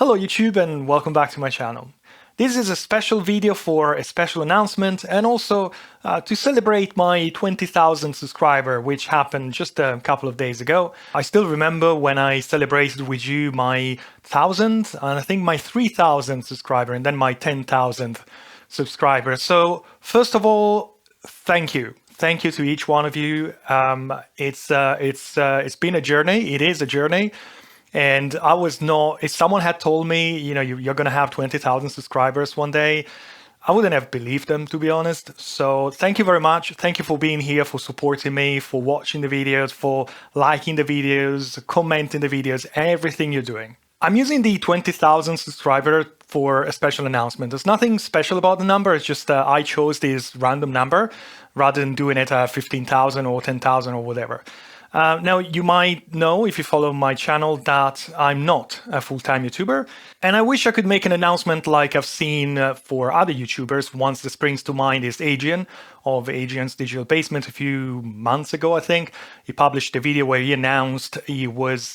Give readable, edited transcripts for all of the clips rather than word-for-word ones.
Hello YouTube and welcome back to my channel. This is a special video for a special announcement and also to celebrate my 20,000 subscriber, which happened just a couple of days ago. I still remember when I celebrated with you my 1,000 and I think my 3,000 subscriber and then my 10,000th subscriber. So first of all, thank you. Thank you to each one of you. It's been a journey. It is a journey. And I was not, if someone had told me, you're going to have 20,000 subscribers one day, I wouldn't have believed them, to be honest. So thank you very much. Thank you for being here, for supporting me, for watching the videos, for liking the videos, commenting the videos, everything you're doing. I'm using the 20,000 subscriber for a special announcement. There's nothing special about the number. It's just I chose this random number rather than doing it at 15,000 or 10,000 or whatever. Now, you might know, if you follow my channel, that I'm not a full-time YouTuber, and I wish I could make an announcement like I've seen for other YouTubers. One that springs to mind is Adrian of Adrian's Digital Basement a few months ago, I think. He published a video where he announced he was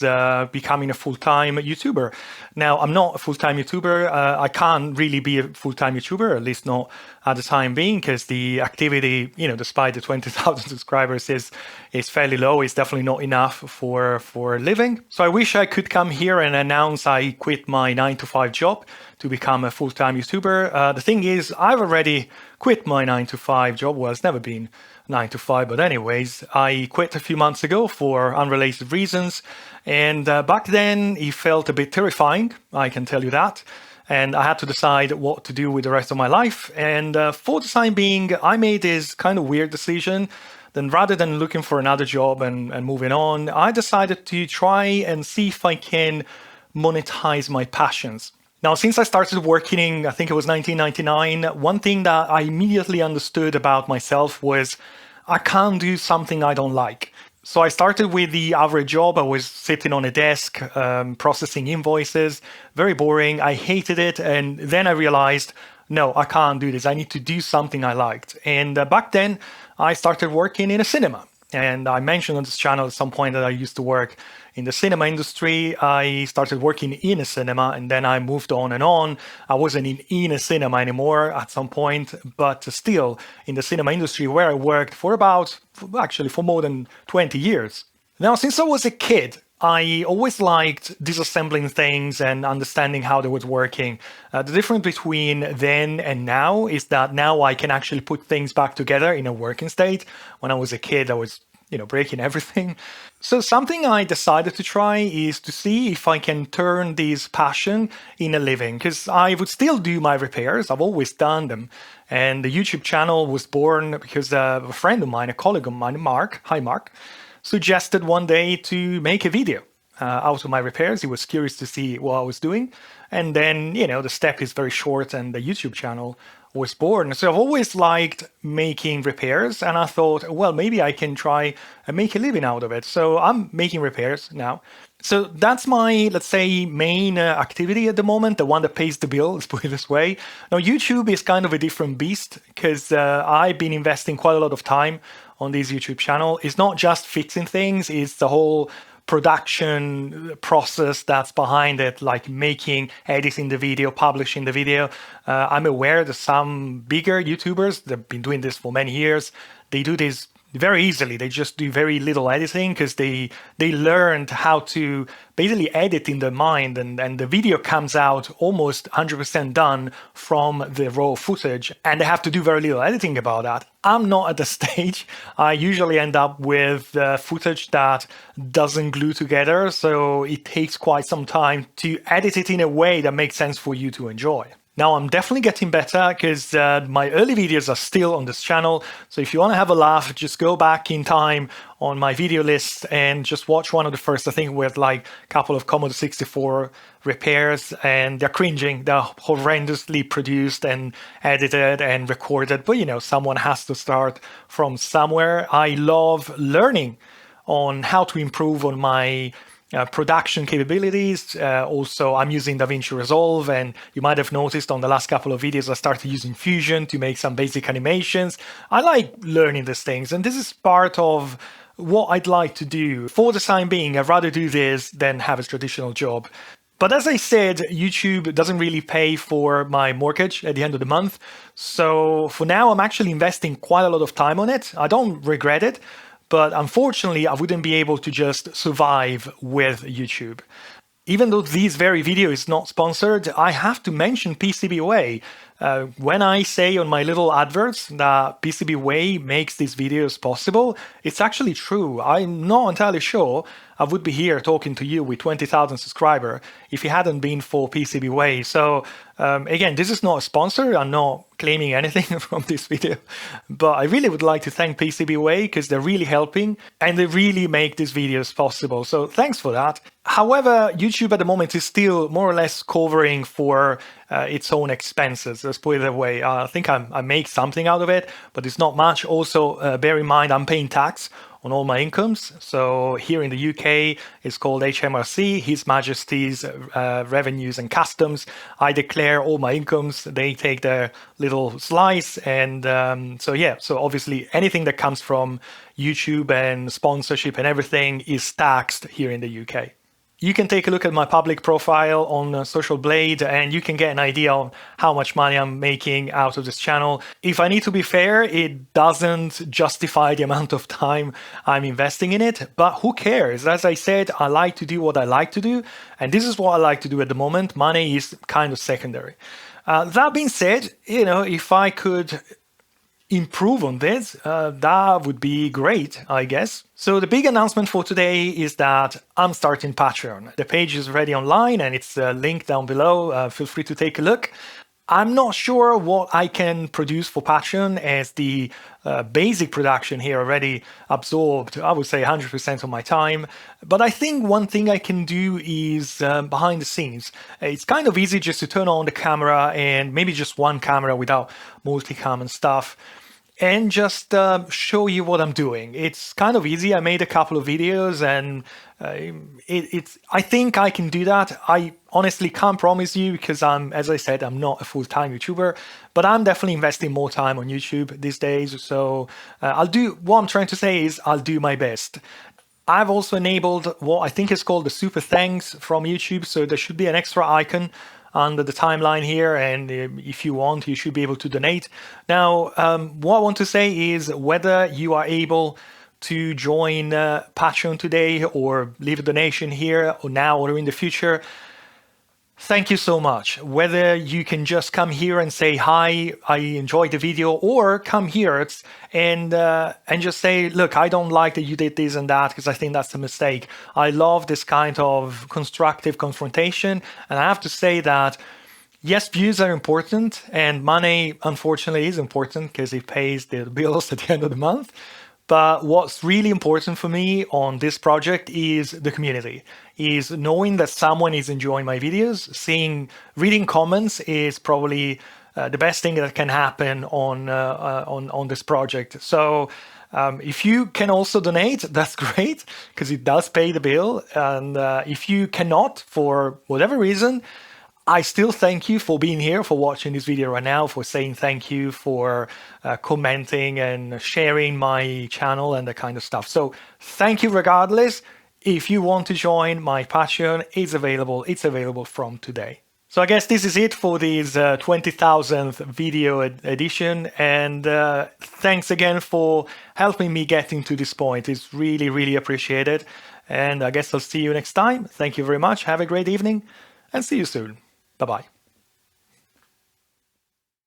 becoming a full-time YouTuber. Now, I'm not a full-time YouTuber. I can't really be a full-time YouTuber, at least not at the time being, because the activity, despite the 20,000 subscribers, is fairly low. It's definitely not enough for a living. So I wish I could come here and announce I quit my 9-to-5 job to become a full-time YouTuber. The thing is, I've already quit my 9-to-5 job. Well, it's never been 9-to-5, but anyways, I quit a few months ago for unrelated reasons. And back then, it felt a bit terrifying, I can tell you that. And I had to decide what to do with the rest of my life. And for the time being, I made this kind of weird decision. Then rather than looking for another job and moving on, I decided to try and see if I can monetize my passions. Now, since I started working, I think it was 1999, one thing that I immediately understood about myself was I can't do something I don't like. So I started with the average job. I was sitting on a desk, processing invoices, very boring. I hated it. And then I realized, no, I can't do this. I need to do something I liked. And back then I started working in a cinema. And I mentioned on this channel at some point that I used to work in the cinema industry. I started working in a cinema and then I moved on and on. I wasn't in a cinema anymore at some point, but still in the cinema industry where I worked for more than 20 years. Now, since I was a kid, I always liked disassembling things and understanding how they were working. The difference between then and now is that now I can actually put things back together in a working state. When I was a kid, I was, breaking everything. So something I decided to try is to see if I can turn this passion in a living, because I would still do my repairs. I've always done them. And the YouTube channel was born because a friend of mine, a colleague of mine, Mark, hi Mark, suggested one day to make a video out of my repairs. He was curious to see what I was doing. And then, the step is very short and the YouTube channel was born. So I've always liked making repairs and I thought, well, maybe I can try and make a living out of it. So I'm making repairs now. So that's my, let's say, main activity at the moment, the one that pays the bill, let's put it this way. Now, YouTube is kind of a different beast because I've been investing quite a lot of time on this YouTube channel. It's not just fixing things, it's the whole production process that's behind it, like editing the video, publishing the video. I'm aware that some bigger YouTubers, they've been doing this for many years, they do this very easily. They just do very little editing because they learned how to basically edit in their mind and the video comes out almost 100% done from the raw footage and they have to do very little editing about that. I'm not at the stage. I usually end up with footage that doesn't glue together, so it takes quite some time to edit it in a way that makes sense for you to enjoy. Now, I'm definitely getting better because my early videos are still on this channel. So if you want to have a laugh, just go back in time on my video list and just watch one of the first, I think, with like a couple of Commodore 64 repairs, and they're cringing. They're horrendously produced and edited and recorded. But, someone has to start from somewhere. I love learning on how to improve on my production capabilities. Also, I'm using DaVinci Resolve, and you might have noticed on the last couple of videos I started using Fusion to make some basic animations. I like learning these things, and this is part of what I'd like to do. For the time being, I'd rather do this than have a traditional job. But as I said, YouTube doesn't really pay for my mortgage at the end of the month. So for now, I'm actually investing quite a lot of time on it. I don't regret it, but unfortunately, I wouldn't be able to just survive with YouTube. Even though this very video is not sponsored, I have to mention PCBWay. When I say on my little adverts that PCBWay makes these videos possible, it's actually true. I'm not entirely sure I would be here talking to you with 20,000 subscribers if it hadn't been for PCBWay. So again, this is not a sponsor. I'm not claiming anything from this video, but I really would like to thank PCBWay because they're really helping and they really make these videos possible. So thanks for that. However, YouTube at the moment is still more or less covering for its own expenses. Let's put it that way. I think I make something out of it, but it's not much. Also, bear in mind, I'm paying tax on all my incomes. So here in the UK, it's called HMRC, His Majesty's Revenues and Customs. I declare all my incomes. They take their little slice. And so obviously anything that comes from YouTube and sponsorship and everything is taxed here in the UK. You can take a look at my public profile on Social Blade and you can get an idea of how much money I'm making out of this channel. If I need to be fair, it doesn't justify the amount of time I'm investing in it, but who cares? As I said, I like to do what I like to do, and this is what I like to do at the moment. Money is kind of secondary. That being said, if I could improve on this, that would be great, I guess. So the big announcement for today is that I'm starting Patreon. The page is already online and it's linked down below. Feel free to take a look. I'm not sure what I can produce for Patreon as the basic production here already absorbed, I would say 100% of my time. But I think one thing I can do is behind the scenes. It's kind of easy just to turn on the camera and maybe just one camera without multicam and stuff, and just show you what I'm doing. It's kind of easy. I made a couple of videos and I think I can do that. I honestly can't promise you because as I said, I'm not a full-time YouTuber, but I'm definitely investing more time on YouTube these days. So what I'm trying to say is I'll do my best. I've also enabled what I think is called the super thanks from YouTube. So there should be an extra icon under the timeline here, and if you want, you should be able to donate. Now, what I want to say is whether you are able to join Patreon today or leave a donation here or now or in the future, thank you so much. Whether you can just come here and say, hi, I enjoyed the video, or come here and just say, look, I don't like that you did this and that because I think that's a mistake. I love this kind of constructive confrontation. And I have to say that, yes, views are important and money, unfortunately, is important because it pays the bills at the end of the month. But what's really important for me on this project is the community, is knowing that someone is enjoying my videos. Reading comments is probably the best thing that can happen on this project. So if you can also donate, that's great, because it does pay the bill. And if you cannot, for whatever reason, I still thank you for being here, for watching this video right now, for saying thank you, for commenting and sharing my channel and that kind of stuff. So thank you regardless. If you want to join my Patreon, it's available from today. So I guess this is it for this 20,000th video edition. And thanks again for helping me getting to this point. It's really, really appreciated. And I guess I'll see you next time. Thank you very much. Have a great evening and see you soon. Bye-bye.